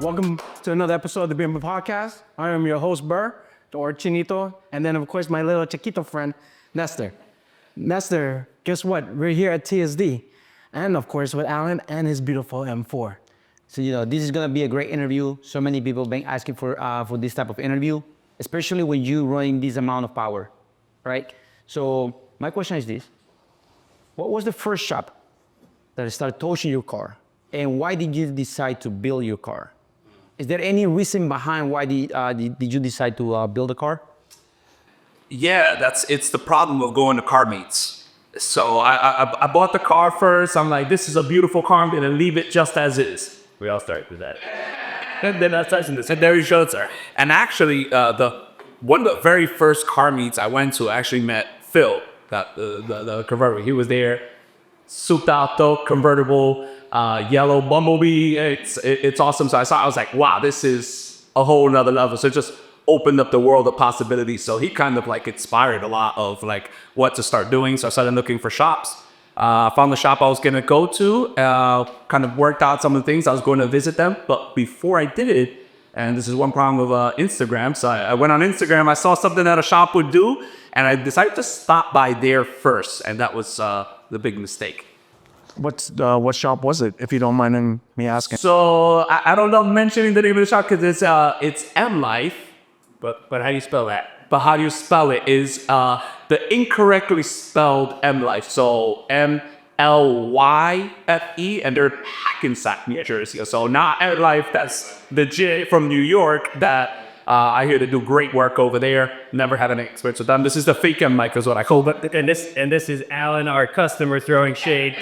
Welcome to another episode of the Bimmer Podcast. I am your host, Burr, or Chinito, and then, of course, my little Chiquito friend, Nestor. Nestor, guess what? We're here at TSD, and, of course, with Allen and his beautiful M4. So, this is gonna be a great interview. So many people been asking for this type of interview, especially when you running this amount of power, right? So my question is this: what was the first shop that started touching your car, and why did you decide to build your car? Is there any reason behind why did you decide to build a car? Yeah, it's the problem of going to car meets. So I bought the car first. I'm like, this is a beautiful car. I'm gonna leave it just as is. We all start with that. And then I touching this, and there he shows her. And actually, one of the very first car meets I went to, I actually met Phil, the convertible. He was there, souped out though, convertible, yellow Bumblebee. It's awesome. So I was like, wow, this is a whole nother level. So it just opened up the world of possibilities. So he kind of like inspired a lot of like what to start doing. So I started looking for shops. Found the shop I was gonna go to, kind of worked out some of the things. I was going to visit them. But before I did, and this is one problem with Instagram. So I went on Instagram, I saw something that a shop would do, and I decided to stop by there first. And that was the big mistake. What shop was it, if you don't mind me asking? So I don't love mentioning the name of the shop because it's M Life. But how do you spell that? But how do you spell it is the incorrectly spelled M Life. So MLYFE, and they're Hackensack, New Jersey. So not M Life, that's the J from New York that I hear they do great work over there. Never had any experience with them. This is the fake M Life is what I call it. And this is Alan, our customer, throwing shade.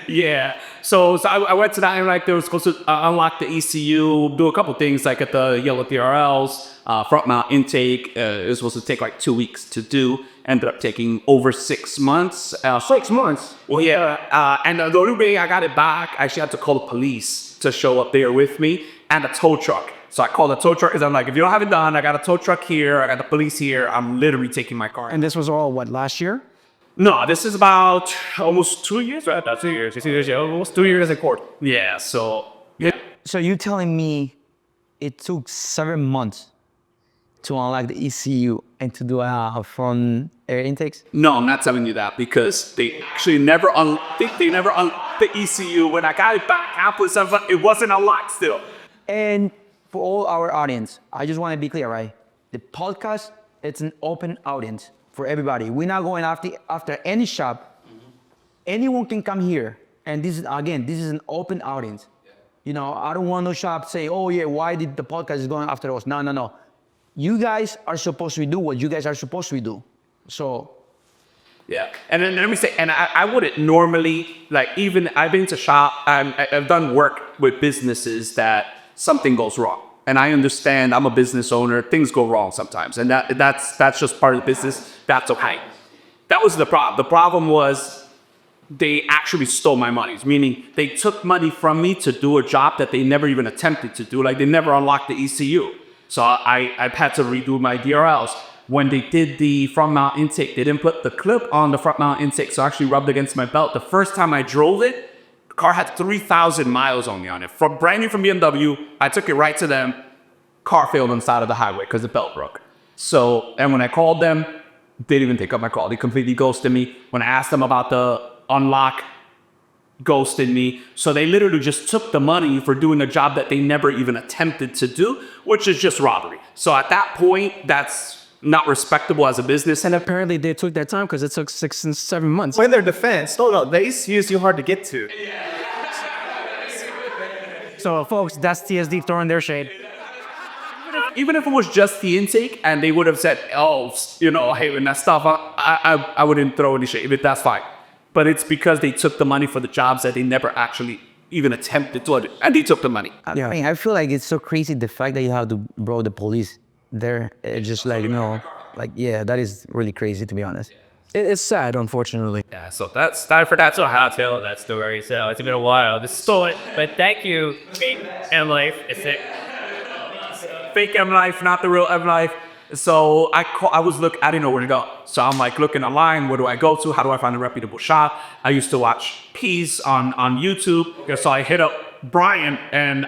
Yeah. So I went to that and like they were supposed to unlock the ECU, do a couple things like at the yellow TRLs, front mount intake. It was supposed to take like 2 weeks to do. Ended up taking over 6 months. 6 months? Well, yeah. And the only way I got it back, I actually had to call the police to show up there with me and a tow truck. So I called the tow truck because I'm like, if you don't have it done, I got a tow truck here, I got the police here. I'm literally taking my car. And this was all, what, last year? No, this is about almost 2 years, right? That's 2 years. Yeah, almost 2 years in court. Yeah, so... Yeah. So you telling me it took 7 months to unlock the ECU and to do a front air intakes? No, I'm not telling you that because they actually never unlocked the ECU. When I got it back, it wasn't unlocked still. And for all our audience, I just want to be clear, right? The podcast, it's an open audience for everybody. We're not going after any shop. Anyone can come here. And this is an open audience. Yeah. I don't want no shop say, oh yeah, why did the podcast is going after us? No. You guys are supposed to do what you guys are supposed to do. So. Yeah, and then let me say, and I wouldn't normally, like even I've been to shop, I've done work with businesses that something goes wrong. And I understand, I'm a business owner, things go wrong sometimes. And that's just part of the business, that's okay. That was the problem. The problem was they actually stole my money, meaning they took money from me to do a job that they never even attempted to do. Like they never unlocked the ECU. So I've had to redo my DRLs. When they did the front mount intake, they didn't put the clip on the front mount intake, so I actually rubbed against my belt. The first time I drove it, the car had 3,000 miles only on it. Brand new from BMW, I took it right to them. Car failed on the side of the highway because the belt broke. So, and when I called them, they didn't even take up my call. They completely ghosted me. When I asked them about the unlock, ghosted me. So they literally just took the money for doing a job that they never even attempted to do, which is just robbery. So at that point, that's not respectable as a business. And apparently they took their time because it took 6 and 7 months. In their defense, no, the ECU is too hard to get to. So folks, that's TSD throwing their shade. Even if it was just the intake and they would have said, oh, hey, and that stuff, I wouldn't throw any shade, but that's fine. But it's because they took the money for the jobs that they never actually even attempted to do. And they took the money. Yeah. I feel like it's so crazy the fact that you have to bro the police there. It's just like, that is really crazy to be honest. It's sad, unfortunately. Yeah, so that's time for that. So how to tell that story. So it's been a while. This stole it, but thank you, M Life. It's it. Fake M Life, not the real M Life. So I didn't know where to go. So I'm like looking online, where do I go to? How do I find a reputable shop? I used to watch Peas on YouTube. So I hit up Brian, and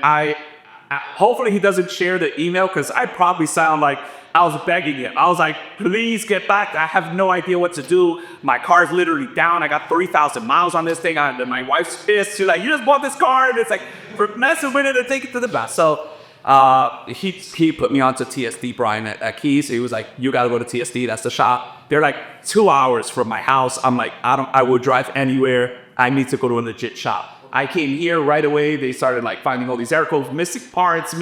hopefully he doesn't share the email because I probably sound like I was begging him. I was like, please get back. I have no idea what to do. My car's literally down. I got 3,000 miles on this thing. My wife's pissed. She's like, you just bought this car. And it's like, for messing with it and take it to the best. So he put me onto TSD, Brian, at Keys. He was like, you got to go to TSD. That's the shop. They're like 2 hours from my house. I'm like, I would drive anywhere. I need to go to a legit shop. I came here right away. They started like finding all these air codes, missing parts,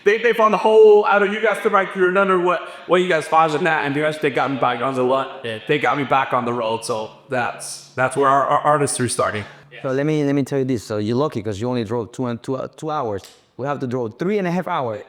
They found the whole out of you guys to my career, none of what you guys found in that, and they got me back on the They got me back on the road. So that's where our artistry starting. So let me tell you this. So you're lucky because you only drove 2 hours. We have to drive 3.5 hours.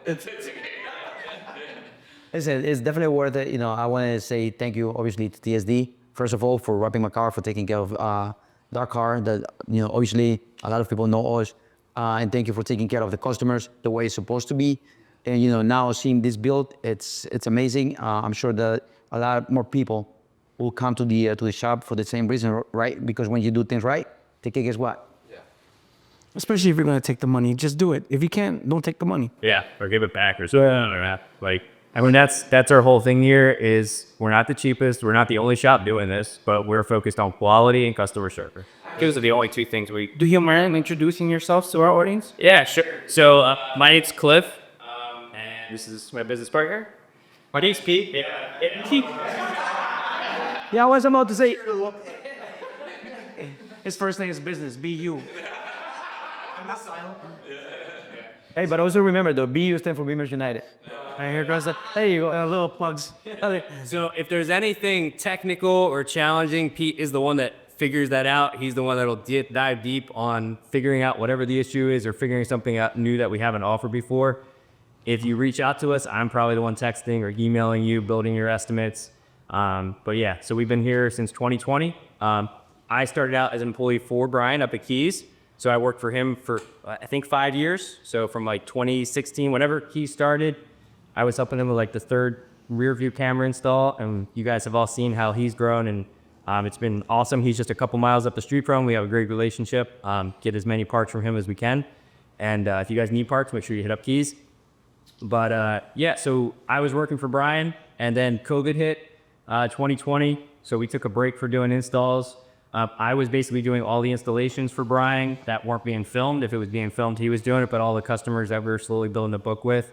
Listen, it's definitely worth it. I want to say thank you, obviously, to TSD. First of all, for wrapping my car, for taking care of that car that, obviously a lot of people know us. And thank you for taking care of the customers the way it's supposed to be. And, now seeing this build, it's amazing. I'm sure that a lot more people will come to the shop for the same reason, right? Because when you do things right, guess what? Especially if you're going to take the money, just do it. If you can't, don't take the money. Yeah, or give it back or so. Like, I mean, that's our whole thing here is we're not the cheapest. We're not the only shop doing this, but we're focused on quality and customer service. Those are the only two things we... Do you mind introducing yourselves to our audience? Yeah, sure. So my name's Cliff, and this is my business partner. My name's Pete. Yeah, Pete. Yeah, I was about to say... His first name is business, B-U. Hey, but also remember, the BU stands for Bimmers United. And here goes the... There you go, little plugs. So if there's anything technical or challenging, Pete is the one that figures that out. He's the one that'll dive deep on figuring out whatever the issue is or figuring something out new that we haven't offered before. If you reach out to us, I'm probably the one texting or emailing you, building your estimates. But yeah, so we've been here since 2020. I started out as an employee for Brian up at Keys. So I worked for him for, I think, 5 years. So from like 2016, whenever Keys started, I was helping him with like the third rear view camera install. And you guys have all seen how he's grown, and it's been awesome. He's just a couple miles up the street from him. We have a great relationship. Get as many parts from him as we can. And if you guys need parts, make sure you hit up Keys. But yeah, so I was working for Brian, and then COVID hit 2020. So we took a break for doing installs. I was basically doing all the installations for Brian that weren't being filmed. If it was being filmed, he was doing it, but all the customers that we were slowly building the book with.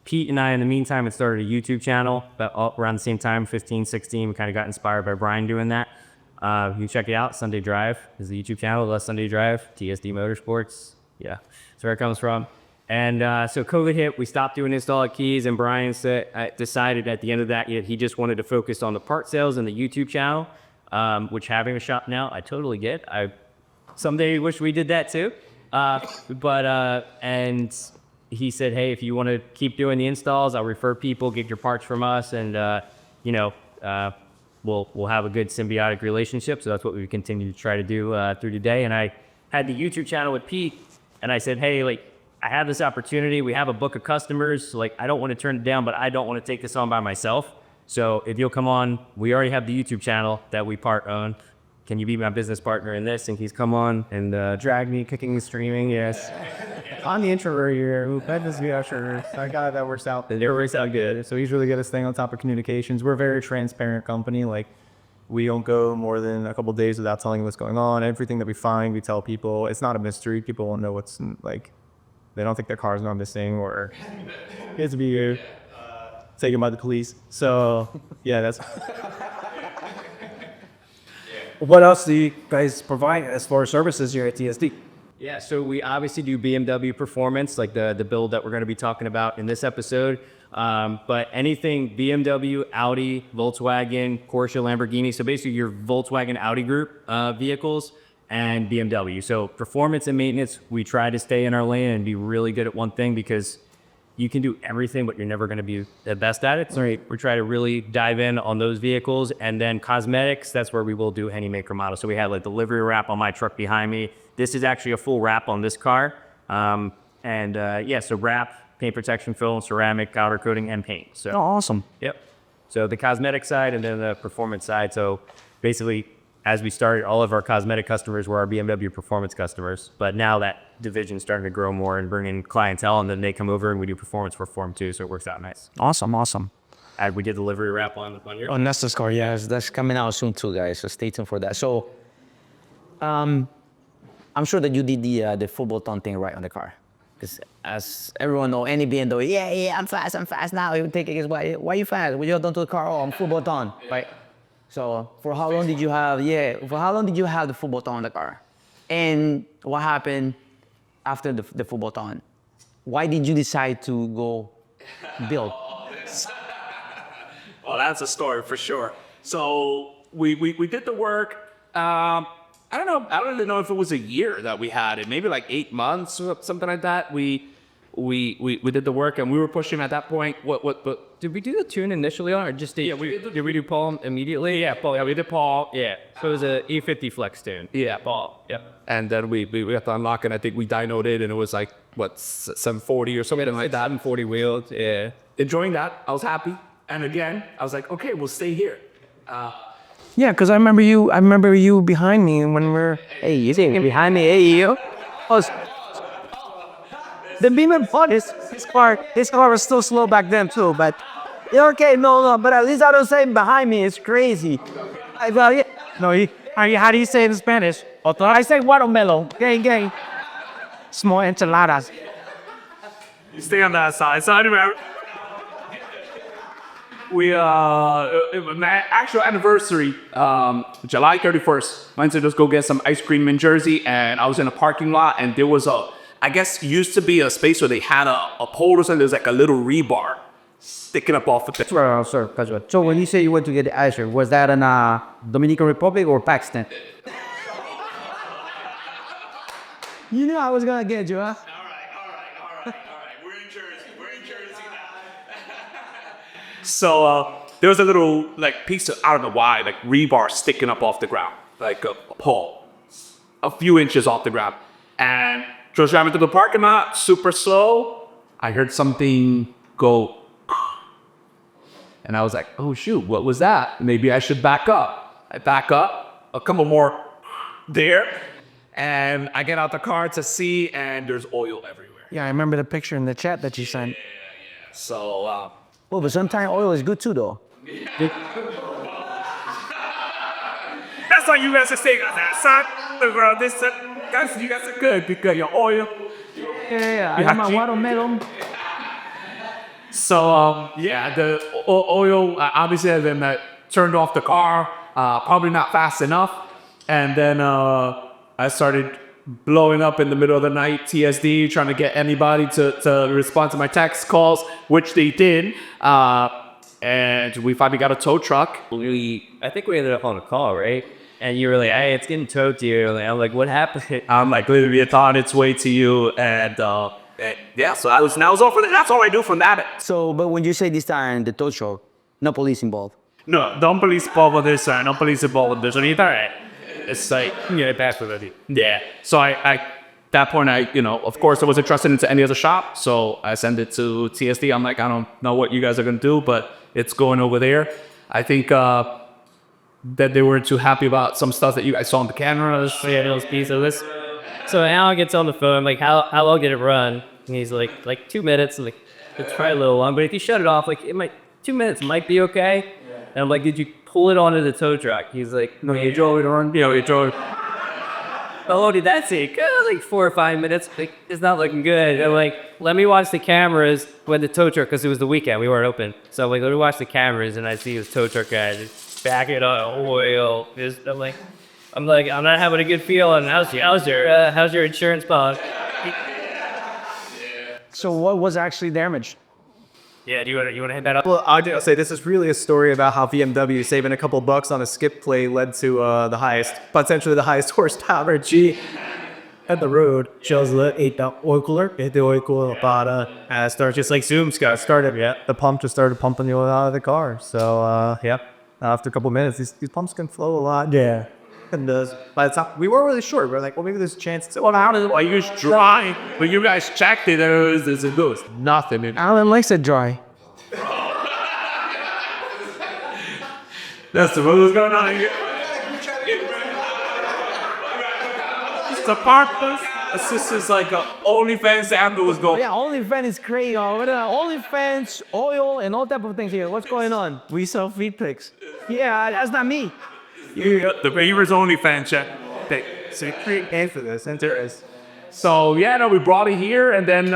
Pete and I, in the meantime, had started a YouTube channel about around the same time, 15, 16. We kind of got inspired by Brian doing that. You can check it out. Sunday Drive is the YouTube channel. Less Sunday Drive, TSD Motorsports. Yeah, that's where it comes from. And so COVID hit. We stopped doing install at Keys, and Brian decided at the end of that, he just wanted to focus on the part sales and the YouTube channel, which having a shop now, I totally get. I someday wish we did that too. And he said, hey, if you want to keep doing the installs, I'll refer people, get your parts from us, and we'll have a good symbiotic relationship. So that's what we continue to try to do through today. And I had the YouTube channel with Pete, and I said, hey, like, I have this opportunity. We have a book of customers. So, like, I don't want to turn it down, but I don't want to take this on by myself. So if you'll come on, we already have the YouTube channel that we part own. Can you be my business partner in this? And he's come on and drag me, kicking and streaming. Yes. I'm the introvert here. That does be sure. I got that works out. It works out good. So he's really good at staying on top of communications. We're a very transparent company. Like, we don't go more than a couple of days without telling what's going on. Everything that we find, we tell people. It's not a mystery. People won't know what's like. They don't think their car's not missing or it's to be taken by the police. So yeah, that's. What else do you guys provide as far as services here at TSD? Yeah, so we obviously do BMW performance, like the build that we're going to be talking about in this episode. But anything BMW, Audi, Volkswagen, Porsche, Lamborghini. So basically your Volkswagen Audi group vehicles and BMW. So performance and maintenance, we try to stay in our lane and be really good at one thing because you can do everything, but you're never going to be the best at it. So we try to really dive in on those vehicles. And then cosmetics, that's where we will do any maker model. So we have like the livery wrap on my truck behind me. This is actually a full wrap on this car. So wrap, paint protection film, ceramic, powder coating, and paint. So awesome. Yep. So the cosmetic side and then the performance side. So basically as we started, all of our cosmetic customers were our BMW performance customers. But now that division's starting to grow more and bring in clientele, and then they come over and we do performance for them too. So it works out nice. Awesome. And we did the livery wrap on your. On Nestor's car, yeah. That's coming out soon too, guys. So stay tuned for that. So, I'm sure that you did the full bolt-on thing right on the car, because as everyone know, any BMW, yeah, I'm fast now. You take it, why you fast? What you done to the car? Oh, I'm full bolt-on, right? So for how long did you have? The full bolt-on on the car? And what happened after the full bolt-on? Why did you decide to go build? Well, that's a story for sure. So we did the work. I don't really know if it was a year that we had it. Maybe like 8 months or something like that. We did the work and we were pushing at that point. What? Did we do the tune initially on, or just did we do Paul immediately? Yeah, Paul. Yeah, we did Paul. Yeah. So it was a E50 Flex tune. Yeah, Paul. Yeah. And then we got to unlock it. I think we dynoed it, and it was like 740 or something like that. 740 wheels. Yeah. Enjoying that. I was happy. And again, I was like, okay, we'll stay here. Yeah, because I remember you behind me when we're. Hey, you sitting behind me? Hey, you. Oh, the Bimmer Podcast, his car was still slow back then too, but Yeah, okay, no, but at least I don't say behind me. It's crazy. how do you say it in Spanish? I say watermelon. Gang. Small enchiladas. You stay on that side. So anyway, we my actual anniversary, July 31st. Went to just go get some ice cream in Jersey, and I was in a parking lot, and there was I guess used to be a space where they had a pole or something. There's like a little rebar sticking up off the thing. Sir, casual. So when you say you went to get the ice cream, was that in Dominican Republic or Pakistan? You knew I was gonna get you, huh? All right. We're in Jersey now. So there was a little like piece of, I don't know why, like rebar sticking up off the ground, like a pole, a few inches off the ground. And just driving through the parking lot, super slow. I heard something go, and I was like, oh shoot, what was that? Maybe I should back up. I back up, a couple more there, and I get out the car to see, and there's oil everywhere. Yeah, I remember the picture in the chat that you sent. So, Well, but sometimes oil is good too, though. that's why you guys are saying that, son. Look, bro, guys, you guys are good because your oil. Yeah, I got my watermelon. So, the oil, obviously, then I turned off the car, probably not fast enough. And then I started blowing up in the middle of the night, TSD, trying to get anybody to respond to my text calls, which they did. And we finally got a tow truck. I think we ended up on a call, right? And you were like, hey, it's getting towed to you. I'm like, what happened? I'm like, literally, it's on its way to you. And so that was all for that. That's all I do from that. So, but when you say this time, the tow truck, no police involved. No, don't police involved with this, no police involved with this. I mean, all right. It's like, Yeah, pass with it. yeah. So I that point, of course, I wasn't trusting into any other shop. So I sent it to TSD. I'm like, I don't know what you guys are going to do, but it's going over there. I think that they weren't too happy about some stuff that you guys saw on the cameras. Yeah, those pieces of this. So Alan gets on the phone, like, how long did it run? And he's like 2 minutes. Like, it's probably a little long, but if you shut it off, like, 2 minutes might be okay. And I'm like, did you pull it onto the tow truck? He's like, no, you drove it on. You drove it. How long did that take? Like 4 or 5 minutes. Like, it's not looking good. I'm like, let me watch the cameras when the tow truck, because it was the weekend, we weren't open. So I'm like, let me watch the cameras, and I see this tow truck guy just back it on oil. I'm like, I'm not having a good feeling. How's your insurance policy? So what was actually damaged? Yeah, do you want to hit that up? Well, I'll say this is really a story about how BMW saving a couple bucks on a skip plate led to potentially the highest horsepower G at the road. Shows ate the oil cooler, hit the oil cooler, and started just like zooms got started. Yeah, the pump just started pumping the oil out of the car. So after a couple minutes, these pumps can flow a lot. Yeah. And by the time we weren't really sure, we were like, well, maybe there's a chance. Well, how did I use dry? When you guys checked it, there was nothing in it. Alan likes it dry. That's what was going on here. the partners. This is like a OnlyFans Andrew was going. Yeah, OnlyFans is crazy. OnlyFans, oil, and all type of things here. What's going on? We sell feed pics. Yeah, that's not me. The Bimmer's OnlyFans check. So you create pay for this, interest. So yeah, no, we brought it here, and then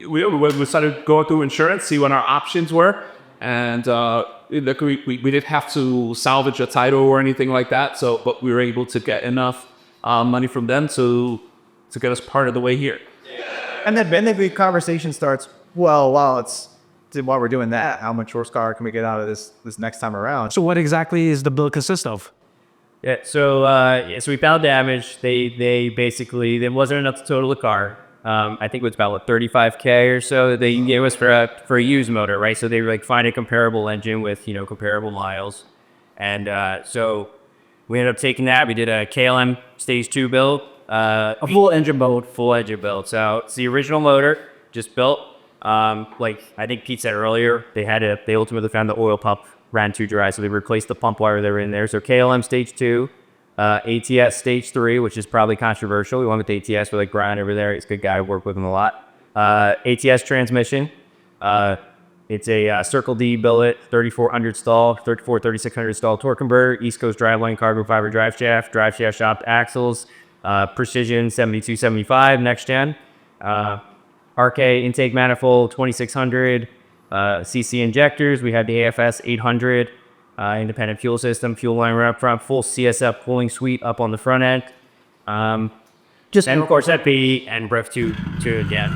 we started going through insurance, see what our options were, and look, we didn't have to salvage a title or anything like that. So, but we were able to get enough money from them to get us part of the way here. And then the conversation starts, well, while we're doing that, how much horsepower can we get out of this next time around? So what exactly is the build consist of? Yeah, so we found damage. They basically, there wasn't enough to total the car. I think it was about 35K or so that they gave us for a used motor, right? So they were like find a comparable engine with comparable miles, and so we ended up taking that. We did a KLM Stage 2 build, A full engine build. full engine build. So it's the original motor, just built. Like I think Pete said earlier, they ultimately found the oil pump ran too dry, so they replaced the pump wire that were in there. So KLM Stage 2, ATS Stage 3, which is probably controversial. We went with ATS with like Brian over there. He's a good guy. I work with him a lot. ATS transmission. It's a Circle D billet, 3400 stall, 3600 stall torque converter, East Coast driveline carbon fiber drive shaft shop axles, Precision 7275 next gen, RK intake manifold 2600, CC injectors. We had the AFS 800, independent fuel system, fuel line right up front, full CSF cooling suite up on the front end. And of course FP and Brev 2 again.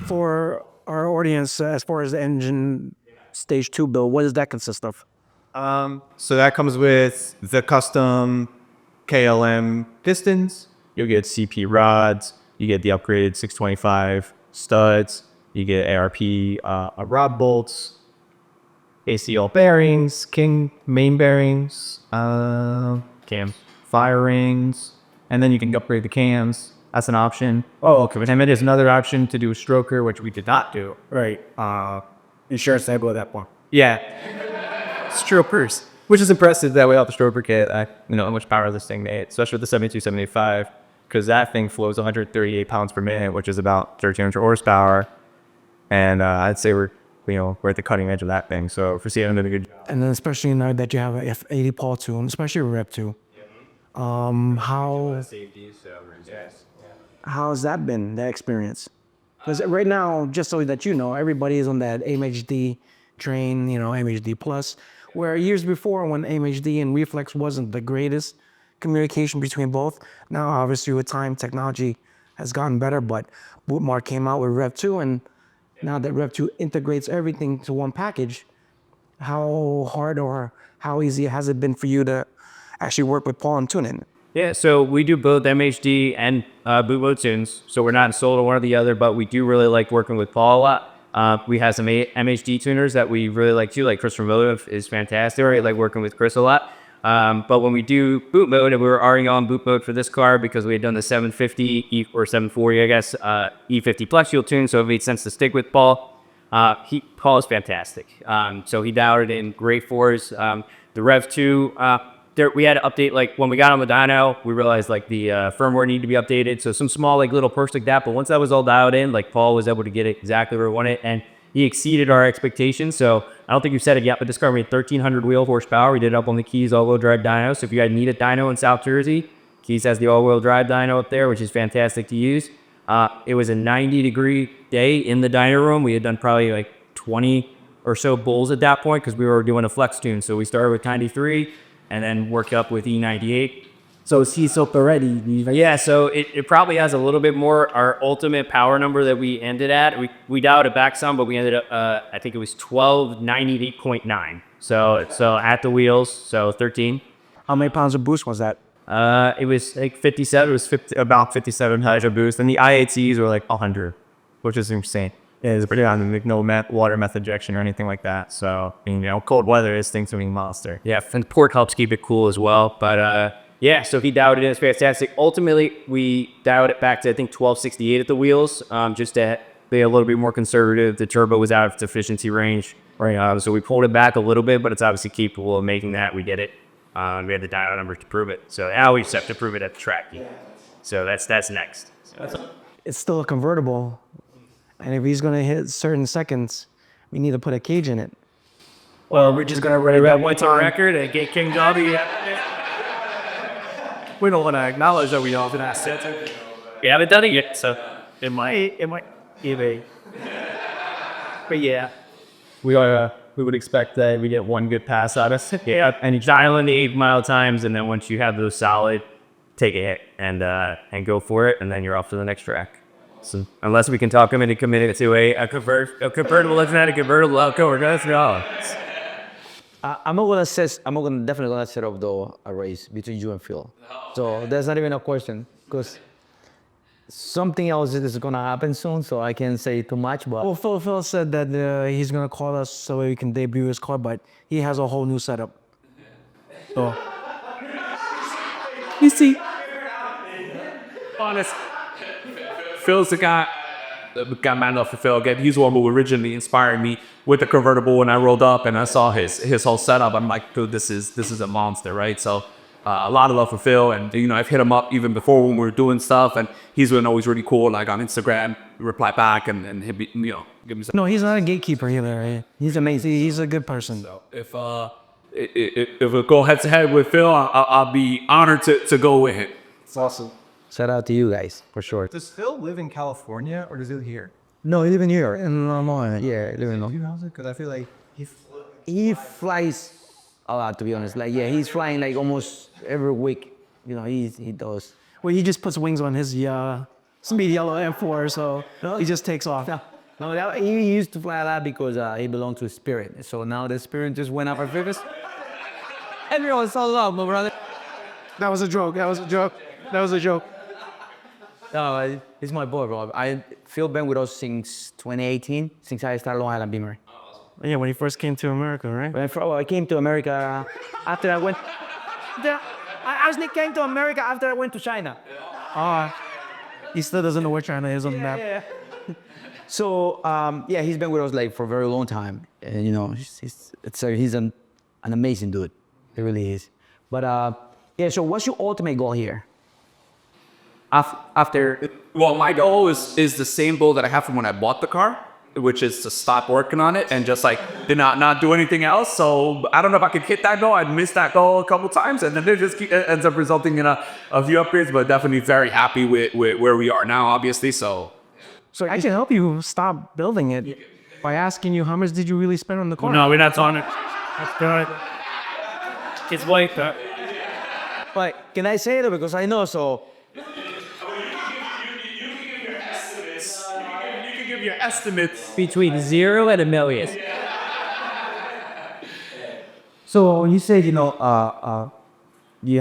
For our audience, as far as the engine Stage 2 build, what does that consist of? So that comes with the custom KLM pistons. You'll get CP rods. You get the upgraded 625 studs. You get ARP rod bolts, ACL bearings, King main bearings, Cam. fire rings, and then you can upgrade the cams. That's an option. Oh, okay. And it is another option to do a stroker, which we did not do. Right. Insurance table at that point. Yeah. Strokers, which is impressive that without the stroker kit, how much power this thing made, especially with the 7275, because that thing flows 138 pounds per minute, which is about 1300 horsepower. And I'd say we're at the cutting edge of that thing. So for CM did a good job. And then especially now that you have a F80 Paul tune, especially with Rep 2. How's that been, that experience? Because right now, just so that you know, everybody is on that AIM-HD train, AIM-HD Plus, where years before when AIM-HD and Reflex wasn't the greatest communication between both. Now, obviously, with time, technology has gotten better, but Bootmark came out with Rev 2, and now that Rev 2 integrates everything to one package, how hard or how easy has it been for you to actually work with Paul and tuning? Yeah, so we do both MHD and boot mode tunes. So we're not sold on one or the other, but we do really like working with Paul a lot. We have some MHD tuners that we really like too, like Chris from Automotive is fantastic. I like working with Chris a lot. But when we do boot mode, and we were already on boot mode for this car because we had done the 750 or 740, I guess, E50 Flex Fuel tune, so it made sense to stick with Paul. Paul is fantastic. So he dialed it in great for us. The Rev 2, we had to update, like when we got on the dyno, we realized like the firmware needed to be updated. So some small like little perks like that. But once that was all dialed in, like Paul was able to get it exactly where we wanted, and he exceeded our expectations. So I don't think you've said it yet, but this car made 1,300 wheel horsepower. We did it up on the Keys all-wheel drive dyno. So if you guys need a dyno in South Jersey, Keys has the all-wheel drive dyno up there, which is fantastic to use. It was a 90-degree day in the dyno room. We had done probably like 20 or so bulls at that point because we were doing a flex tune. So we started with 93 and then worked up with E98. So is he so already? Yeah, so it probably has a little bit more. Our ultimate power number that we ended at, we dialed it back some, but we ended up, I think it was 1298.9. So at the wheels, so 13. How many pounds of boost was that? It was like 57. It was About 57 hydro boost, and the I8Cs were like 100, which is insane. It's pretty on like no water meth ejection or anything like that. So cold weather, this thing's a monster. Yeah, and port helps keep it cool as well. But yeah, so he dialed it in. It's fantastic. Ultimately, we dialed it back to I think 1268 at the wheels, just to be a little bit more conservative. The turbo was out of its efficiency range, right? So we pulled it back a little bit, but it's obviously capable of making that. We did it. We had the dyno numbers to prove it. So now we just have to prove it at the track. So that's next. It's still a convertible, and if he's gonna hit certain seconds, we need to put a cage in it. Well, we're just gonna run that one time record and get King Dobby. We don't want to acknowledge that we often ask that. We haven't done it yet, so it might be. But yeah, We would expect that we get one good pass out of it. Yeah, and you dial in the 8-mile times, and then once you have those solid, take a hit and go for it, and then you're off to the next track. So unless we can talk him into committing to a convertible, let's not a convertible outcome. We're gonna go. I'm definitely gonna set up though a race between you and Phil. So that's not even a question because something else is gonna happen soon. So I can't say too much, but Well, Phil said that he's gonna call us so we can debut his car, but he has a whole new setup. So You see, honest, Phil's the guy. Got mad enough for Phil again. He's the one who originally inspired me with the convertible when I rolled up and I saw his whole setup. I'm like, dude, this is a monster, right? So a lot of love for Phil, and I've hit him up even before when we were doing stuff, and he's been always really cool. Like on Instagram, reply back and he'd be, give me some. no, he's not a gatekeeper either. Right? He's amazing. He's a good person. So if we go head to head with Phil, I'll be honored to go with him. It's awesome. shout out to you guys for sure. Does Phil live in California or does he live here? No, he live in New York. Yeah, live in New York. Because I feel like He flies a lot, to be honest. Like, yeah, he's flying like almost every week. He does. Well, he just puts wings on his speed yellow M4, so he just takes off. He used to fly a lot because he belonged to Spirit. So now the Spirit just went up our figures. Everyone's so low, my brother. That was a joke. No, he's my boy, bro. Phil been with us since 2018, since I started Long Island Bimmer. Yeah, when he first came to America, right? I came to America after I went. I actually came to America after I went to China. He still doesn't know where China is on the map. Yeah. So he's been with us like for a very long time, and he's an amazing dude. He really is. But so what's your ultimate goal here? Well, my goal is the same goal that I have from when I bought the car, which is to stop working on it and just like not do anything else. So I don't know if I could hit that goal. I'd missed that goal a couple times, and then it just ends up resulting in a few upgrades. But definitely very happy with where we are now, obviously. So I can help you stop building it by asking you how much did you really spend on the car? No, we're not on it. That's good. It's white. But can I say it because I know so? your estimates. Between 0 and $1 million. So when you said you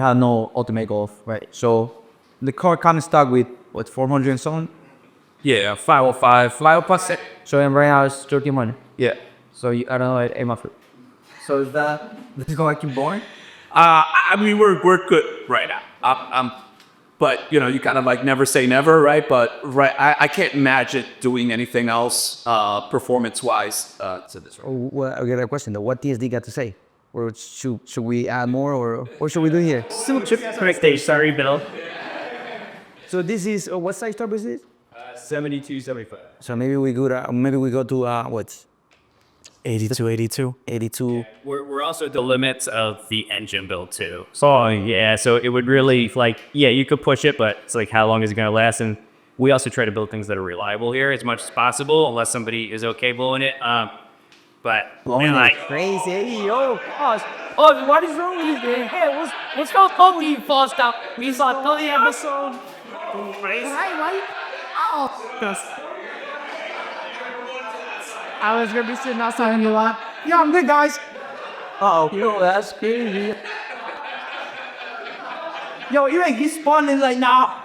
have no ultimate goal, right? So the car comes stuck with what 400 and so on. Yeah, 505, 505. So right now it's 1300. Yeah. So I don't know, aim after. So is that this is going to keep boring? I mean, we're good right now. But you kind of like never say never, right? But I can't imagine doing anything else performance-wise to this. Right? Well, I got a question though. What TSD got to say? Or should we add more, or what should we do here? Quick stage, sorry, Bill. So this is what size turbo is this? 72, 75. So maybe we go to what? 82. 82. We're also at the limits of the engine build too. So so it would really you could push it, but it's like how long is it gonna last? And we also try to build things that are reliable here as much as possible, unless somebody is okay blowing it. But Blowing like crazy, yo. Oh, what is wrong with this game? Hey, what's going on with you, Foster? We saw 30 episode. I was gonna be sitting outside in the lot. Yeah, I'm good, guys. Yo, that's crazy. Yo, you ain't get spawning like now.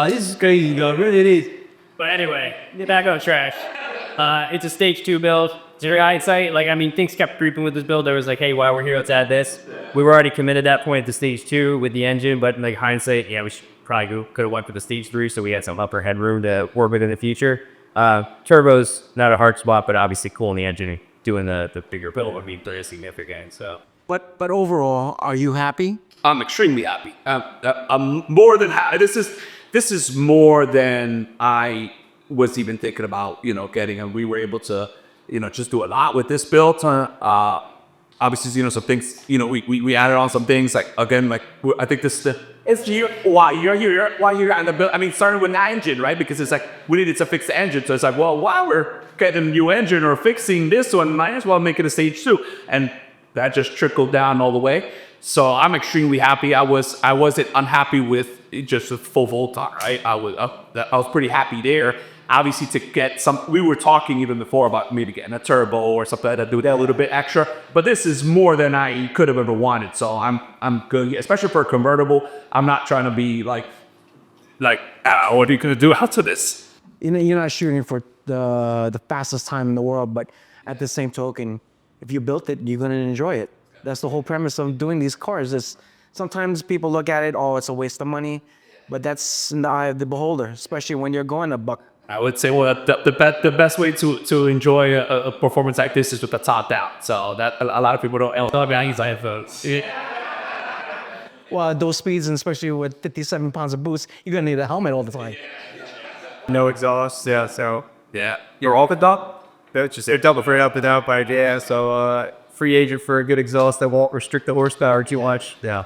This is crazy, though. Really, it is. But anyway, back on track. It's a stage 2 build. Zero hindsight, things kept creeping with this build. I was like, hey, while we're here, let's add this. We were already committed at that point to stage 2 with the engine, but hindsight, we should probably could have went for the stage 3, so we had some upper headroom to work with in the future. Turbo's not a hard spot, but obviously cool in the engine. doing the bigger build would be pretty significant. So. But overall, are you happy? I'm extremely happy. I'm more than happy. This is more than I was even thinking about, getting, and we were able to, just do a lot with this build. Obviously, some things, we added on some things like, again, like, I think this is why you're here on the build. I mean, starting with the engine, right? Because it's like, we needed to fix the engine. So it's like, well, while we're getting a new engine or fixing this one, might as well make it a stage 2. And that just trickled down all the way. So I'm extremely happy. I wasn't unhappy with just a full Volta, right? I was pretty happy there. Obviously, to get we were talking even before about maybe getting a turbo or something that do that a little bit extra. But this is more than I could have ever wanted. So I'm good, especially for a convertible. I'm not trying to be like, what are you gonna do after this? You're not shooting for the fastest time in the world, but at the same token, if you built it, you're gonna enjoy it. That's the whole premise of doing these cars. Is sometimes people look at it, oh, it's a waste of money, but that's in the eye of the beholder, especially when you're going a buck. I would say, well, the best way to enjoy a performance like this is with the top down. So that a lot of people don't. Well, at those speeds, and especially with 57 pounds of boost, you're gonna need a helmet all the time. No exhaust, yeah. So Yeah. you're all the up. They're double for up and out by yeah. So free agent for a good exhaust that won't restrict the horsepower too much. Yeah.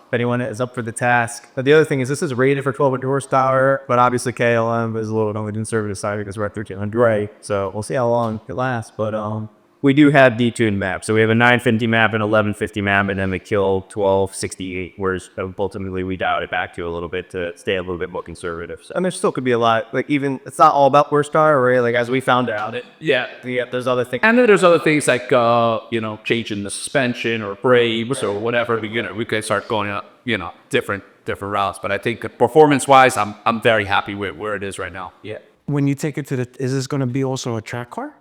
If anyone is up for the task. But the other thing is this is rated for 1200 horsepower, but obviously KLM is a little on the conservative side because we're at 1300. Right. So we'll see how long it lasts. But We do have detuned maps. So we have a 950 map and 1150 map, and then we kill 1268, whereas ultimately we dialed it back to a little bit to stay a little bit more conservative. So. and there still could be a lot. Like even it's not all about horsepower, right? Like as we found out, there's other things. And then there's other things like, changing the suspension or brakes or whatever. We could start going up, different routes. But I think performance-wise, I'm very happy with where it is right now. Yeah. When you take it is this gonna be also a track car?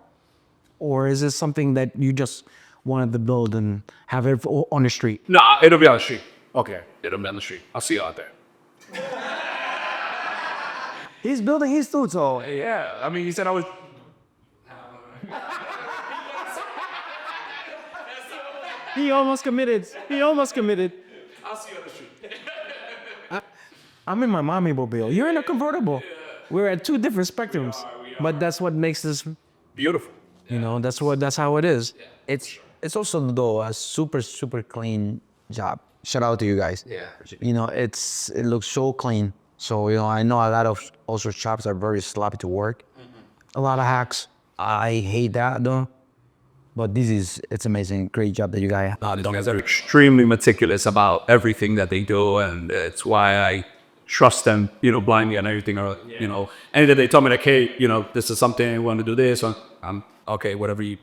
Or is this something that you just wanted to build and have it on the street? No, it'll be on the street. Okay, it'll be on the street. I'll see you out there. He's building his suits, so Yeah, I mean, he said I was. he almost committed. I'll see you on the street. I'm in my mommy mobile. You're in a convertible. We're at two different spectrums. But that's what makes this, Beautiful. that's how it is. It's also though a super clean job. Shout out to you guys. Yeah. It looks so clean. So I know a lot of also shops are very sloppy to work. A lot of hacks. I hate that though. But it's amazing. Great job that you guys have. The guys are extremely meticulous about everything that they do, and it's why I trust them, blindly on everything. Or anything they tell me like, hey, this is something I want to do this, or I'm okay, whatever you.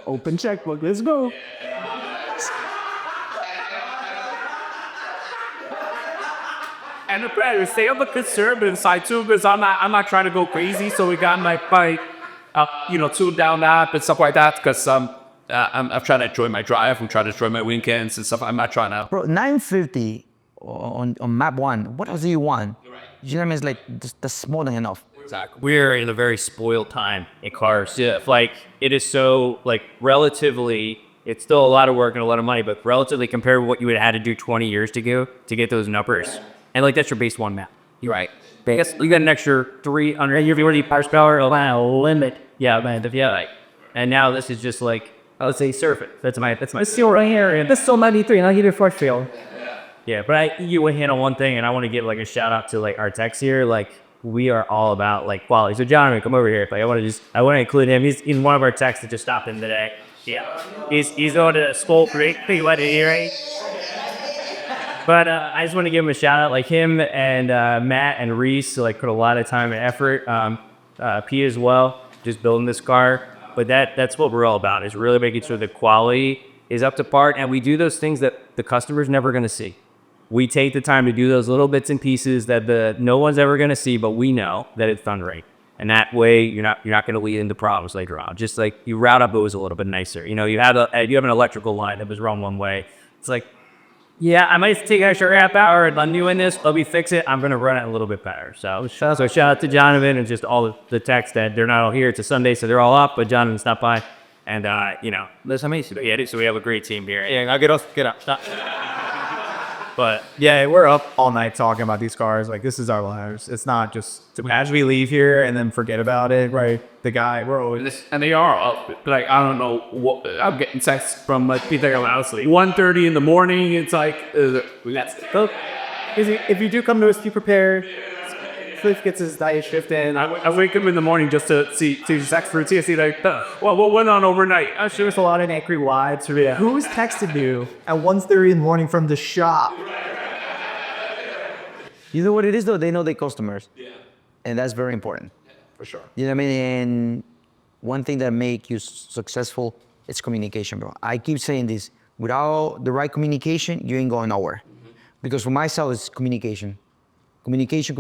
Open checkbook. Let's go. And the prayer, stay on the conservative side too, because I'm not trying to go crazy. So we got my tune down that and stuff like that, because I'm trying to enjoy my drive. I'm trying to enjoy my weekends and stuff. I'm not trying to. Bro, 950 on map 1. What else do you want? Right. You know what I mean? It's like that's more than enough. Exactly. We're in a very spoiled time in cars. Yeah, like it is so relatively, it's still a lot of work and a lot of money, but relatively compared to what you would have had to do 20 years ago to get those numbers. And that's your base 1 map. You're right. I guess you got an extra 300. You're already horsepower limit. Yeah, man. And now this is just let's say surface. That's my seal right here. And this is still 93, and I'll give you a force field. Yeah, but you would hit on one thing, and I want to give a shout out to our techs here. We are all about quality. So Jonathan, come over here. I want to include him. He's one of our techs that just stopped in today. Yeah, he's on the spool break. You want to hear it? But I just want to give him a shout out, him and Matt and Reese, put a lot of time and effort. P as well, just building this car. But that's what we're all about, is really making sure the quality is up to par, and we do those things that the customer's never going to see. We take the time to do those little bits and pieces that no one's ever going to see, but we know that it's done right. And that way, you're not going to lead into problems later on. Just you route up, it was a little bit nicer. You have an electrical line that was run one way. It's yeah, I might take an extra half hour and I'm doing this. Let me fix it. I'm going to run it a little bit better. So shout out to Jonathan and just all the techs that they're not all here. It's a Sunday, so they're all up, but Jonathan stopped by. And, there's how many? Yeah, so we have a great team here. Yeah, now get up. But yeah, we're up all night talking about these cars. Like, this is our lives. It's not just as we leave here and then forget about it, right? The guy, we're always. And they are up. Like, I don't know what, I'm getting texts from like people that are asleep. 1:30 in the morning. It's like, If you do come to us, be prepared. Cliff gets his diet shift in. I wake up in the morning just to see text for TSD like, what went on overnight? I'm sure there's a lot of angry wives. Who's texted you at 1:30 in the morning from the shop? You know what it is though? They know their customers. Yeah. And that's very important. For sure. You know what I mean? And one thing that make you successful is communication, bro. I keep saying this. Without the right communication, you ain't going nowhere. Because for myself, it's communication. Communication.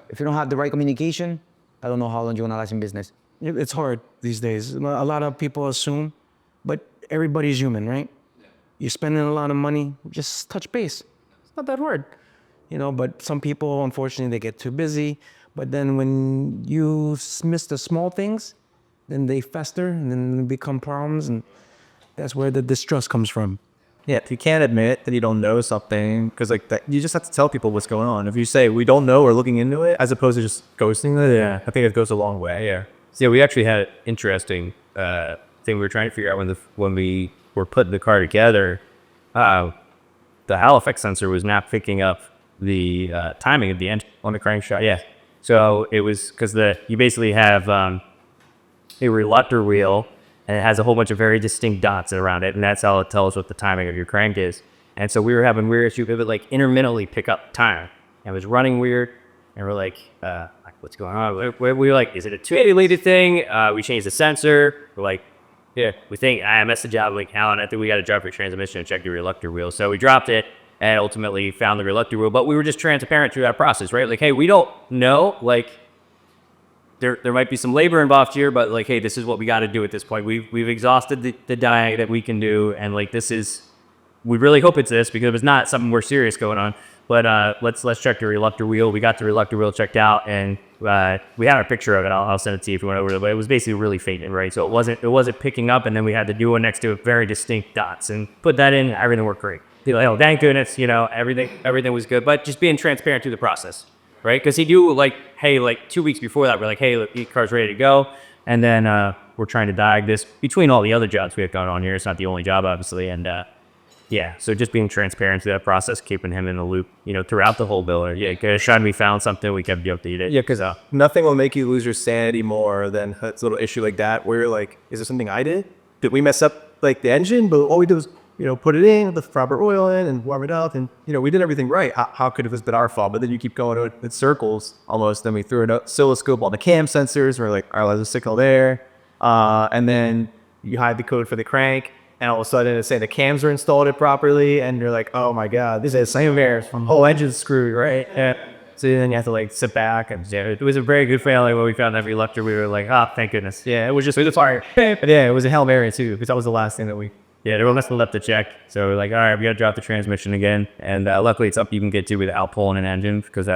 If you don't have the right communication, I don't know how long you're gonna last in business. It's hard these days. A lot of people assume, but everybody's human, right? You're spending a lot of money, just touch base. It's not that hard. But some people, unfortunately, they get too busy. But then when you miss the small things, then they fester and then they become problems. And that's where the distrust comes from. Yeah, if you can't admit that you don't know something, because like that, you just have to tell people what's going on. If you say we don't know or looking into it, as opposed to just ghosting it, yeah, I think it goes a long way. Yeah. So yeah, we actually had an interesting thing we were trying to figure out when we were putting the car together. The Hall effect sensor was not picking up the timing of the engine on the crankshaft. Yeah. So it was because you basically have a reluctor wheel. And it has a whole bunch of very distinct dots around it, and that's how it tells what the timing of your crank is. And so we were having weird issues. It would like intermittently pick up time. And it was running weird, and we're like, what's going on? We were like, is it a 280 related thing? We changed the sensor. We're like, yeah, we think I messed the job. Like, Alan, I think we got to drop your transmission and check your reluctor wheel. So we dropped it and ultimately found the reluctor wheel. But we were just transparent through that process, right? Like, hey, we don't know, like. There might be some labor involved here, but like, hey, this is what we got to do at this point. We've exhausted the diet that we can do, and like we really hope it's this because it's not something more serious going on. But let's check the reluctor wheel. We got the reluctor wheel checked out, and we had a picture of it. I'll send it to you if you want over. But it was basically really faded, right? So it wasn't picking up, and then we had the new one next to it, very distinct dots, and put that in. Everything worked great. Like, oh, thank goodness, everything was good. But just being transparent through the process. Right? Because he knew, like, hey, like 2 weeks before that, we're like, hey, look, the car's ready to go. And then we're trying to diag this between all the other jobs we have going on here. It's not the only job, obviously. And so just being transparent through that process, keeping him in the loop, throughout the whole build. Yeah, because Sean, we found something, we kept you updated. Yeah, because nothing will make you lose your sanity more than a little issue like that, where you're like, is there something I did? Did we mess up, like, the engine? But all we did was, put it in, the proper oil in, and warm it up, and, we did everything right. How could it have been our fault? But then you keep going in circles, almost. Then we threw an oscilloscope on the cam sensors. We're like, all right, there's a signal there. And then you hide the code for the crank, and all of a sudden it's saying the cams are installed it properly, and you're like, oh my God, this is the same errors from the whole engine's screwed, right? Yeah. So then you have to like sit back, and it was a very good failing when we found that reluctor. We were like, thank goodness. Yeah, it was fire. But yeah, it was a Hail Mary too, because that was the last thing that we. Yeah, they were less left to check. So we're like, all right, we got to drop the transmission again. And luckily, it's something you can get to without pulling an engine because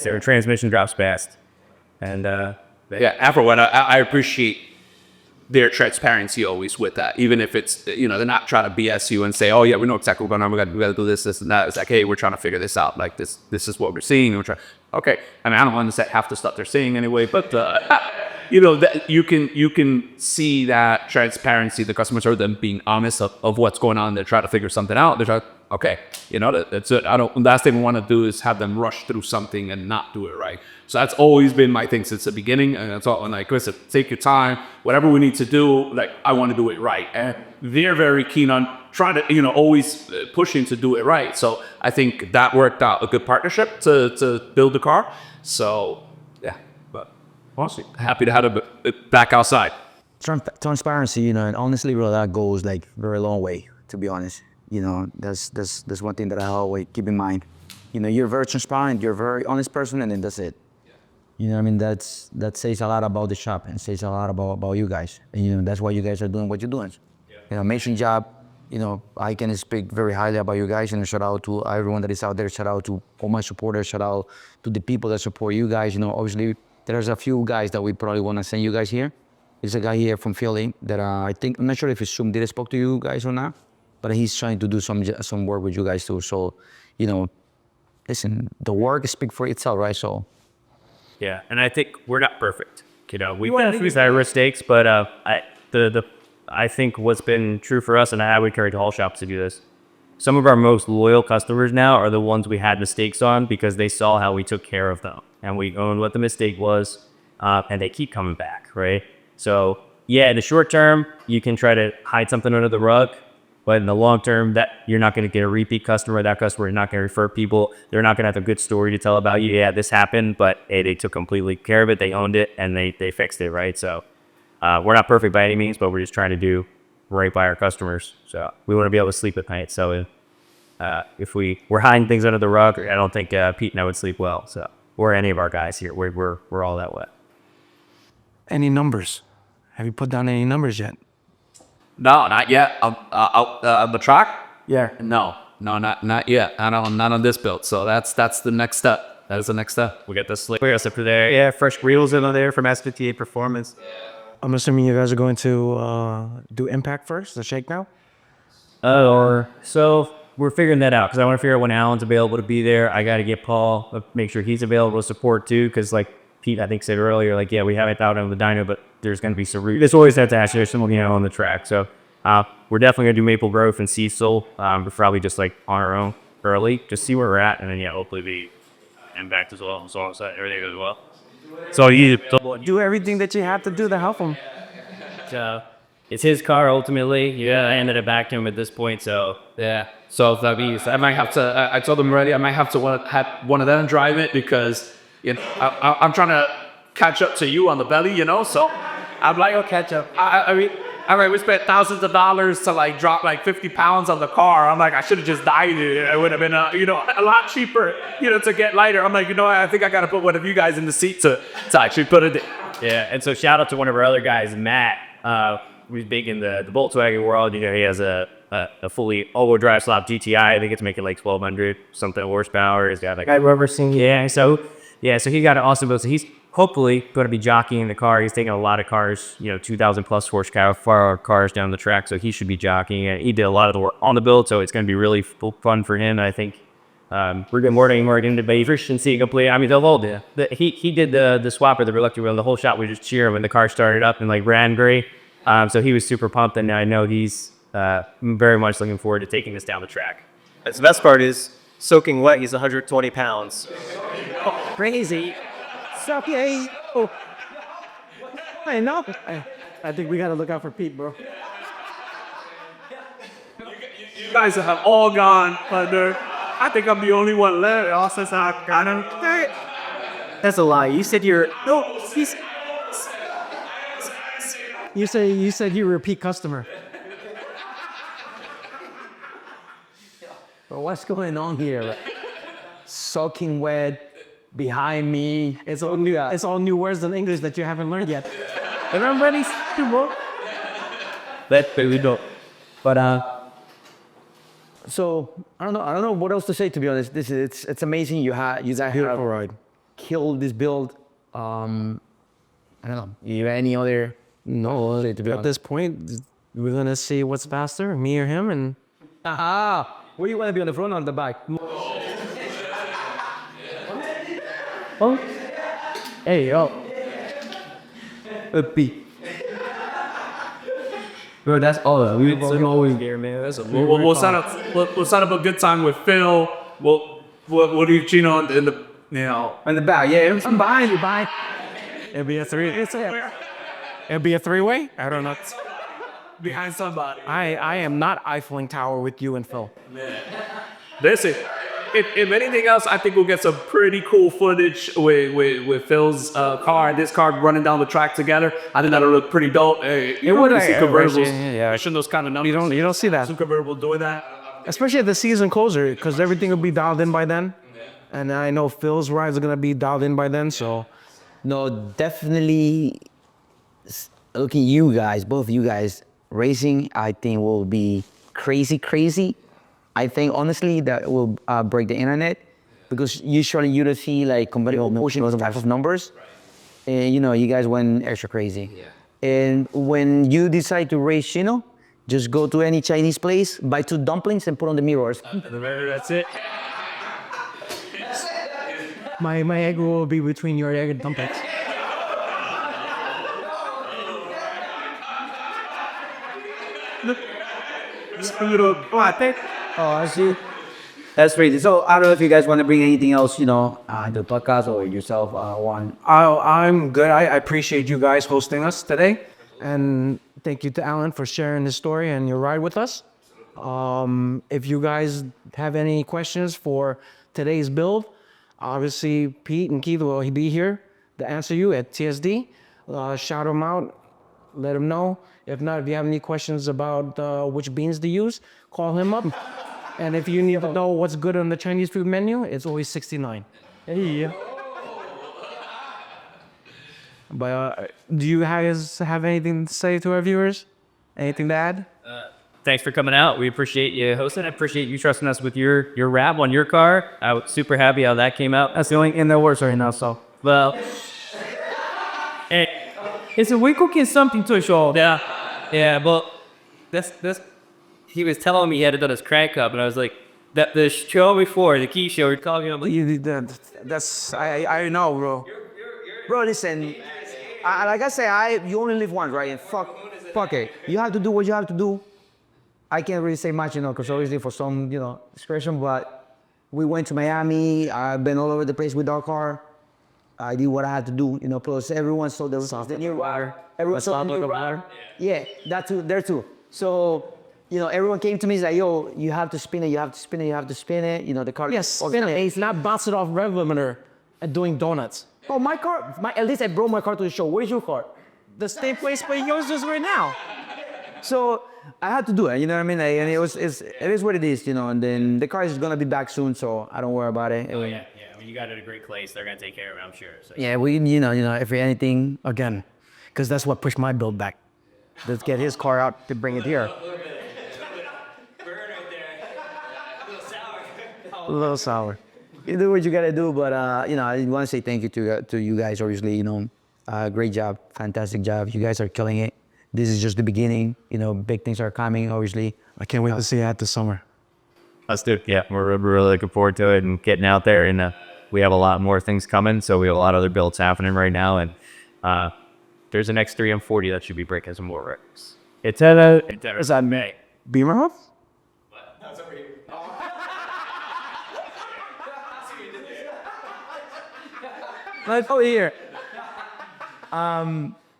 their transmission drops fast. And Afro one, I appreciate their transparency always with that, even if it's they're not trying to BS you and say, oh yeah, we know exactly what's going on. We got to do this, and that. It's like, hey, we're trying to figure this out. Like this is what we're seeing. And we're trying. Okay, I mean, I don't understand half the stuff they're saying anyway, but. That you can see that transparency. The customers are them being honest of what's going on. They're trying to figure something out. They're trying, okay, that's it. Last thing we want to do is have them rush through something and not do it right. So that's always been my thing since the beginning. And that's all. And like, listen, take your time. Whatever we need to do, like, I want to do it right. And they're very keen on trying to, always pushing to do it right. So I think that worked out a good partnership to build the car. So yeah, but honestly, happy to have it back outside. Transparency, and honestly, bro, that goes like very long way. To be honest, that's one thing that I always keep in mind. You're very transparent, you're a very honest person, and then that's it. You know what I mean? That says a lot about the shop and says a lot about you guys. And that's why you guys are doing what you're doing. Yeah. Amazing job. I can speak very highly about you guys, and shout out to everyone that is out there. Shout out to all my supporters. Shout out to the people that support you guys. Obviously there's a few guys that we probably want to send you guys here, It's a guy here from Philly that I think, I'm not sure if Zoom did spoke to you guys or not, but he's trying to do some work with you guys too. So, you know, listen, the work speaks for itself, right? So, Yeah, and I think we're not perfect. You know, we've had our mistakes, but I think what's been true for us, and I would carry to all shops to do this. Some of our most loyal customers now are the ones we had mistakes on because they saw how we took care of them, and we owned what the mistake was, and they keep coming back, right? So yeah, in the short term, you can try to hide something under the rug, but in the long term, that you're not going to get a repeat customer. That customer is not going to refer people. They're not going to have a good story to tell about you. Yeah, this happened, but hey, they took completely care of it. They owned it and they fixed it, right? So we're not perfect by any means, but we're just trying to do right by our customers. So we want to be able to sleep at night. So if we're hiding things under the rug, I don't think Pete and I would sleep well. So or any of our guys here, we're all that way. Any numbers? Have you put down any numbers yet? No, not yet. On the track? Yeah. No, not yet. Not on this build. So that's the next step. That is the next step. We got the slick wheels up there. Yeah, fresh wheels in there from S58 Performance. I'm assuming you guys are going to do impact first, the shake now? So we're figuring that out because I want to figure out when Allen's available to be there. I got to get Paul, make sure he's available to support too, because like Pete, I think, said earlier, like, yeah, we have it out on the dyno, but there's going to be some there's always that to ask there's some, on the track. So we're definitely going to do Maple Grove and Cecil, but probably just like on our own early, just see where we're at, and then yeah, hopefully be impact as well, so everything as well. So you Do everything that you have to do to help him. It's his car ultimately. Yeah, I handed it back to him at this point. So Yeah. So that means I might have to. I told them already. I might have to have one of them drive it because I'm trying to catch up to you on the belly. So I'm like, I'll catch up. I mean, all right, we spent thousands of dollars to like drop like 50 pounds on the car. I'm like, I should have just dyed it. It would have been a lot cheaper, to get lighter. I'm like, I think I got to put one of you guys in the seat to actually put it in. Yeah, and so shout out to one of our other guys, Matt. Who's big in the Volkswagen world. He has a fully all-wheel drive slop GTI. I think it's making like 1,200 something horsepower. He's got like I've ever seen. so he got an awesome build. So he's hopefully going to be jockeying the car. He's taking a lot of cars, 2,000 plus horsepower cars down the track. So he should be jockeying it. He did a lot of the work on the build, so it's going to be really fun for him. I think we're getting more into the efficiency complete. I mean, the whole he did the swapper, the reluctant wheel. The whole shot we just cheer when the car started up and like ran great. So he was super pumped, and I know he's very much looking forward to taking this down the track. The best part is soaking wet. He's 120 pounds. Crazy. Okay. Oh. I know. I think we got to look out for Pete, bro. You guys have all gone under. I think I'm the only one left. Also, That's a lie. You said you're... No, he's... You said you were a repeat customer. Bro, what's going on here? Soaking wet, behind me. It's all new. It's all new words in English that you haven't learned yet. And I'm ready to bro. But we don't. But so I don't know what else to say, to be honest. It's amazing. You guys Beautiful ride. killed this build. I don't know. You have any other? No, to be At honest. this point, we're gonna see what's faster, me or him, and Where you want to be, on the front or on the back? oh, hey yo, Bro, that's all. We always Here, man. That's a We'll set up a good time with Phil. We'll do Chino in the on the back. Yeah, I'm behind you. it'll be a three-way. I don't know. behind somebody. I am not Eiffeling Tower with you and Phil. Listen, if anything else, I think we'll get some pretty cool footage with Phil's car and this car running down the track together. I think that'll look pretty dope. Hey, you would, see convertibles yeah. pushing those kind of numbers. You don't see that, Some convertible doing that. especially at the season closer, because everything will be dialed in by then. And I know Phil's rides are gonna be dialed in by then, so. No, definitely. Looking you guys, both of you guys, racing, I think will be crazy. I think honestly that will break the internet, because usually you don't see like competitive motion those types of numbers, and you guys went extra crazy. And when you decide to race Shino, just go to any Chinese place, buy 2 dumplings, and put on the mirrors. That's it. My egg will be between your egg and dumplings. Oh, I see. That's crazy. So I don't know if you guys want to bring anything else, to the podcast or yourself, Juan. I'm good. I appreciate you guys hosting us today. And thank you to Alan for sharing his story and your ride with us. If you guys have any questions for today's build, obviously Pete and Keith will be here to answer you at TSD. Shout them out, let them know. If not, if you have any questions about which beans to use, call him up. And if you need to know what's good on the Chinese food menu, it's always 69. Hey. But do you guys have anything to say to our viewers? Anything to add? Thanks for coming out. We appreciate you hosting. I appreciate you trusting us with your wrap on your car. I was super happy how that came out. That's the only in the works right now, so. Well, it's a we cooking something to show. Yeah, but that's he was telling me he had done his crank up, and I was like, that the show before, the key show, you're calling me, I'm like, That's, I know, bro. Bro, listen, like I say, you only live once, right? And fuck it. You have to do what you have to do. I can't really say much, because obviously for some, discretion, but we went to Miami. I've been all over the place with our car. I did what I had to do, plus everyone saw the new water. Everyone saw the new water. Yeah, that too, there too. So, everyone came to me, like, yo, you have to spin it, you have to spin it, you have to spin it. The car. Yes, spin it. It's not bouncing off rev limiter and doing donuts. Oh, my car, at least I brought my car to the show. Where's your car? The same place, but yours is right now. So I had to do it, you know what I mean? And it is what it is, and then the car is gonna be back soon, so I don't worry about it. oh yeah. I mean, you got it at a great place. They're gonna take care of it, I'm sure. So. Yeah, we, if anything, Again, because that's what pushed my build back. Let's get his car out to bring it here. A little sour. you do what you gotta do, but I want to say thank you to you guys, obviously, great job, fantastic job. You guys are killing it. This is just the beginning, big things are coming, obviously. I can't wait to see it this summer. Let's do it. Yeah, we're really looking forward to it and getting out there. And we have a lot more things coming. So we have a lot of other builds happening right now. And there's an X3 M40 that should be breaking some more records. It's at a... Is that May? Bimmer Hub? Let's go here.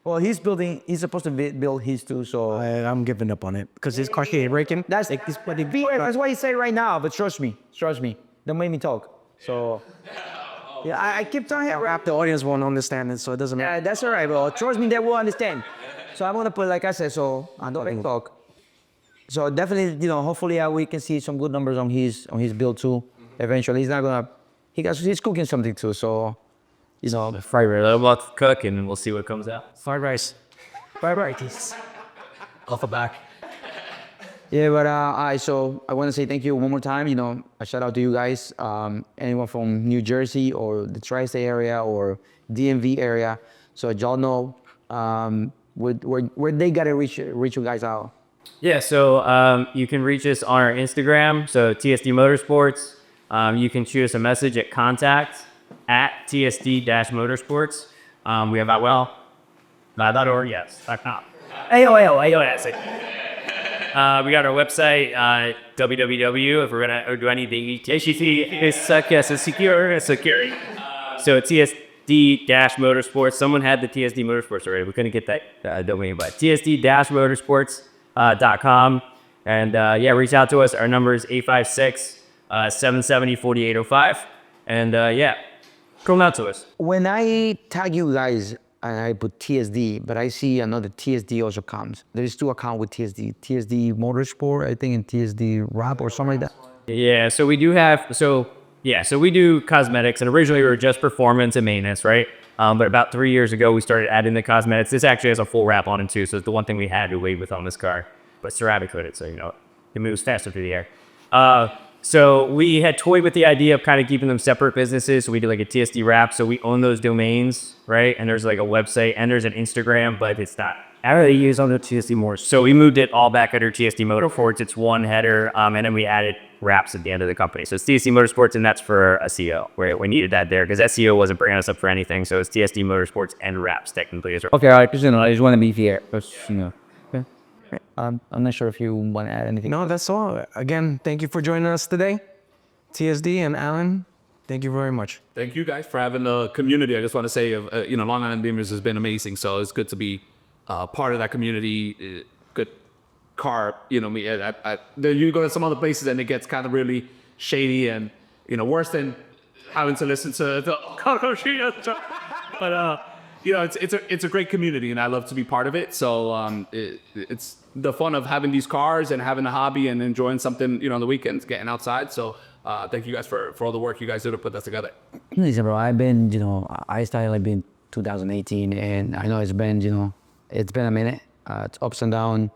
Well, he's supposed to build his too, so. I'm giving up on it because his car can't breaking. That's what he said right now, but trust me. Don't make me talk. So, yeah, I keep telling him. Rap, the audience won't understand it, so it doesn't matter. Yeah, that's all right, bro. Trust me, they will understand. So I'm gonna put, like I said, so I don't like talk. So definitely, hopefully we can see some good numbers on his build too. Eventually, he's cooking something too, so. Fried rice. I'm about to cook and we'll see what comes out. Fried rice. Fried rice. Off the back. Yeah, but so I want to say thank you one more time. A shout out to you guys. Anyone from New Jersey or the tri-state area or DMV area. So y'all know where they gotta reach you guys out. Yeah, so you can reach us on our Instagram, so TSD Motorsports. You can shoot us a message at contact@TSD-Motorsports. We have .org, yes, .com. AOS. We got our website, www, if we're gonna, or do I need the TSD, security. So TSD-Motorsports, someone had the TSD Motorsports already. We couldn't get that domain, but TSD-Motorsports.com. And reach out to us. Our number is 856-770-4805. And come out to us. When I tag you guys and I put TSD, but I see another TSD also comes. There's 2 accounts with TSD. TSD Motorsport, I think, and TSD Rap or something like that. Yeah, so we do we do cosmetics, and originally we were just performance and maintenance, right? But about 3 years ago, we started adding the cosmetics. This actually has a full wrap on it too, so it's the one thing we had to wait with on this car. But ceramic coated, so it moves faster through the air. So we had toyed with the idea of kind of keeping them separate businesses. So we did like a TSD wrap. So we own those domains, right? And there's like a website and there's an Instagram, but it's not I already use under TSD Motorsports. So we moved it all back under TSD Motorsports. It's one header, and then we added wraps at the end of the company. So it's TSD Motorsports, and that's for SEO, where we needed that there because SEO wasn't bringing us up for anything. So it's TSD Motorsports and wraps technically as well. Okay, all right, just, I just want to be fair. Okay. I'm not sure if you want to add anything. No, that's all. Again, thank you for joining us today. TSD and Allen, thank you very much. Thank you guys for having a community. I just want to say, Long Island Beamers has been amazing. So it's good to be part of that community. Good car, you go to some other places and it gets kind of really shady and, worse than having to listen to the but it's a great community and I love to be part of it. So it's the fun of having these cars and having a hobby and enjoying something, on the weekends, getting outside. So thank you guys for all the work you guys did to put that together. Listen, bro, I've been, I started in 2018 and I know it's been, it's been a minute. It's ups and downs,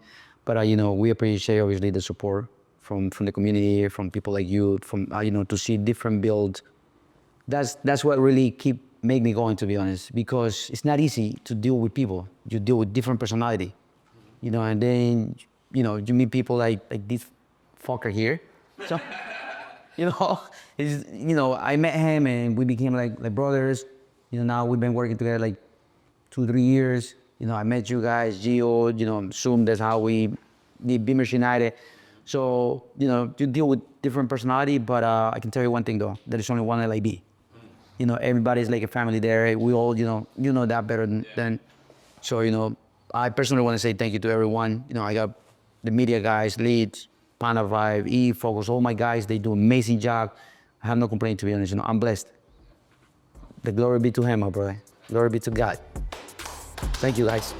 but we appreciate obviously the support from the community, from people like you, from to see different builds. That's what really make me going, to be honest, because it's not easy to deal with people. You deal with different personality, and then you meet people like this fucker here. So I met him and we became like brothers. Now we've been working together like 2-3 years. I met you guys, Gio, Zoom, that's how we did Bimmer United. So, you deal with different personality, but I can tell you one thing though, there is only one LAB. Everybody's like a family there. We all, you know that better than. So, I personally want to say thank you to everyone. I got the media guys, Leeds, Panda Vibe, E-Focus, all my guys, they do an amazing job. I have no complaint, to be honest. I'm blessed. The glory be to him, my brother. Glory be to God. Thank you, guys.